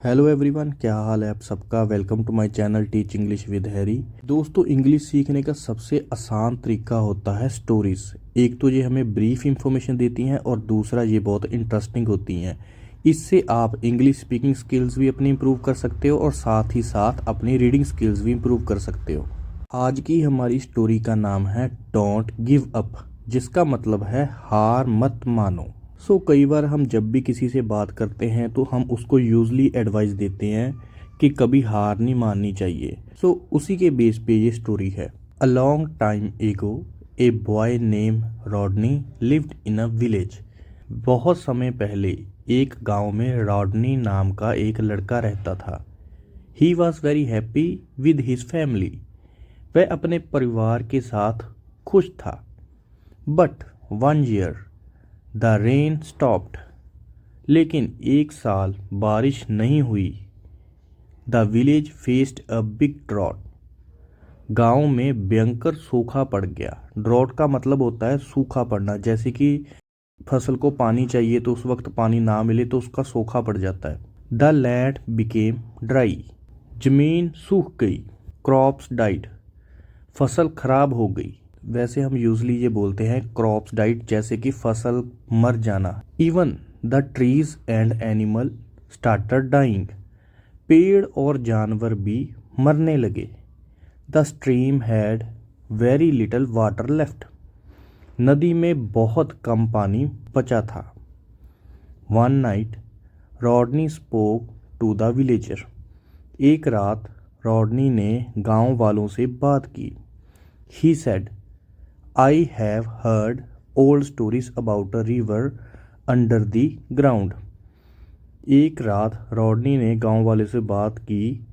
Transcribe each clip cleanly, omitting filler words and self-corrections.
Hello everyone, क्या हाल है आप सबका। Welcome to my channel teach English with Harry. दोस्तों, इंग्लिश सीखने का सबसे आसान तरीका होता है स्टोरीज। एक तो ये हमें ब्रीफ इंफॉर्मेशन देती हैं और दूसरा ये बहुत इंटरेस्टिंग होती हैं। इससे आप इंग्लिश स्पीकिंग स्किल्स भी अपनी इंप्रूव कर सकते हो और साथ ही साथ अपनी रीडिंग स्किल्स भी इंप्रूव कर सकते हो। आज की हमारी स्टोरी का नाम है डोंट गिव अप, जिसका मतलब है हार मत मानो। कई बार हम जब भी किसी से बात करते हैं तो हम उसको यूजली एडवाइस देते हैं कि कभी हार नहीं माननी चाहिए। उसी के बेस पे ये स्टोरी है। अ लॉन्ग टाइम एगो a boy name Rodney lived in a village. बहुत समय पहले एक गांव में रॉडनी नाम का एक लड़का रहता था। He was very happy with his family. वह अपने परिवार के साथ खुश था। But one year the rain stopped. लेकिन एक साल बारिश नहीं हुई। The village faced a big drought. गांव में भयंकर सूखा पड़ गया। ड्रॉट का मतलब होता है सूखा पड़ना, जैसे कि फसल को पानी चाहिए तो उस वक्त पानी ना मिले तो उसका सूखा पड़ जाता है। The land became dry. जमीन सूख गई। Crops died. फसल खराब हो गई। वैसे हम यूजली ये बोलते हैं क्रॉप्स डाइट, जैसे कि फसल मर जाना। Even the trees and animal started dying. पेड़ और जानवर भी मरने लगे। The stream had very little water left. नदी में बहुत कम पानी बचा था। One night Rodney spoke to the villager. एक रात रॉडनी ने गांव वालों से बात की। He said, I have heard old stories about a river under the ground। एक रात रॉडनी ने गांव वाले से बात की।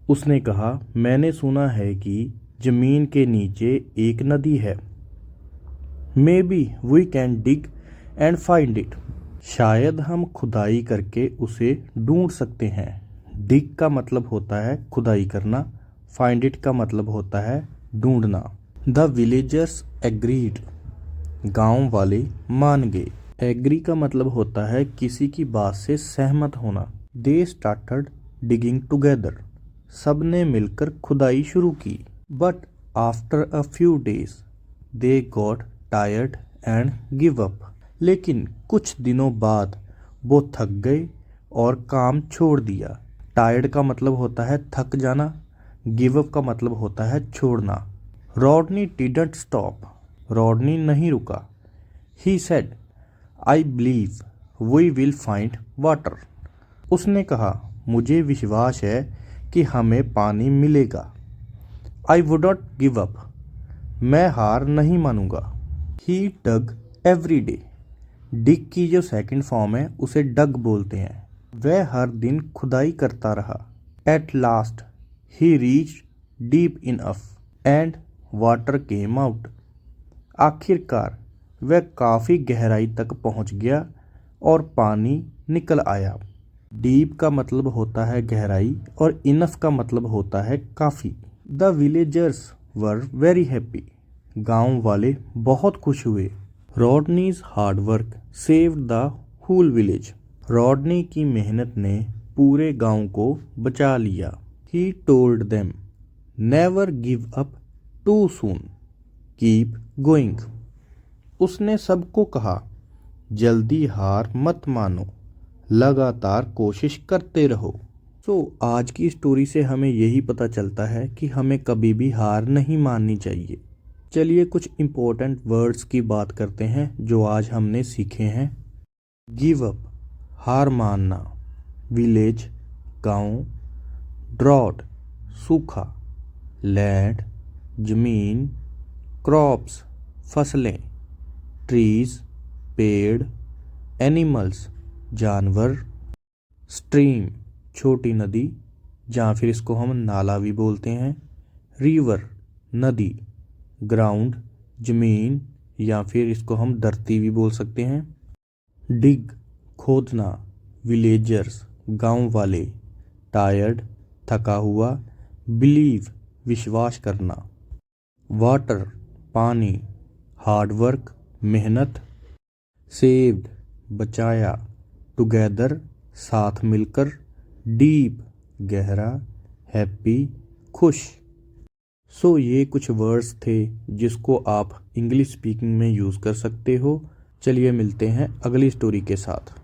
उसने कहा, मैंने सुना है कि जमीन के नीचे एक नदी है। Maybe we can dig and find it. शायद हम खुदाई करके उसे ढूंढ सकते हैं। डिग का मतलब होता है खुदाई करना, फाइंड इट का मतलब होता है ढूंढना। The villagers agreed. गांव वाले मान गए। एग्री का मतलब होता है किसी की बात से सहमत होना। They started digging together. सब ने मिलकर खुदाई शुरू की। But after a few days they got tired and give up. लेकिन कुछ दिनों बाद वो थक गए और काम छोड़ दिया। टायर्ड का मतलब होता है थक जाना। गिव अप का मतलब होता है छोड़ना। Rodney didn't stop. रॉडनी नहीं रुका। He said, I believe we will find water. उसने कहा, मुझे विश्वास है कि हमें पानी मिलेगा। I would not give up. मैं हार नहीं मानूंगा। ही डग एवरी डे। डिग की जो सेकंड फॉर्म है उसे डग बोलते हैं। वह हर दिन खुदाई करता रहा। At last he reach deep enough and water came out. आखिरकार वह काफ़ी गहराई तक पहुंच गया और पानी निकल आया। डीप का मतलब होता है गहराई और इनफ का मतलब होता है काफ़ी। The villagers were very happy. गांव वाले बहुत खुश हुए। Rodney's hard work saved the whole village. Rodney की मेहनत ने पूरे गांव को बचा लिया। He told them, never give up too soon, keep going. उसने सबको कहा, जल्दी हार मत मानो, लगातार कोशिश करते रहो। आज की स्टोरी से हमें यही पता चलता है कि हमें कभी भी हार नहीं माननी चाहिए। चलिए कुछ इम्पोर्टेंट वर्ड्स की बात करते हैं जो आज हमने सीखे हैं। गिव अप, हार मानना। विलेज, गांव। ड्रॉट, सूखा। लैंड, जमीन। क्रॉप्स, फसलें। ट्रीज, पेड़। एनिमल्स, जानवर। स्ट्रीम, छोटी नदी, या फिर इसको हम नाला भी बोलते हैं। रिवर, नदी। ग्राउंड, जमीन, या फिर इसको हम धरती भी बोल सकते हैं। डिग, खोदना। विलेजर्स, गांव वाले। टायर्ड, थका हुआ। बिलीव, विश्वास करना। वाटर, पानी। हार्ड वर्क, मेहनत। सेव्ड, बचाया। टुगेदर, साथ मिलकर। डीप गहरा, हैप्पी खुश। सो ये कुछ वर्ड्स थे जिसको आप इंग्लिश स्पीकिंग में यूज़ कर सकते हो। चलिए मिलते हैं अगली स्टोरी के साथ।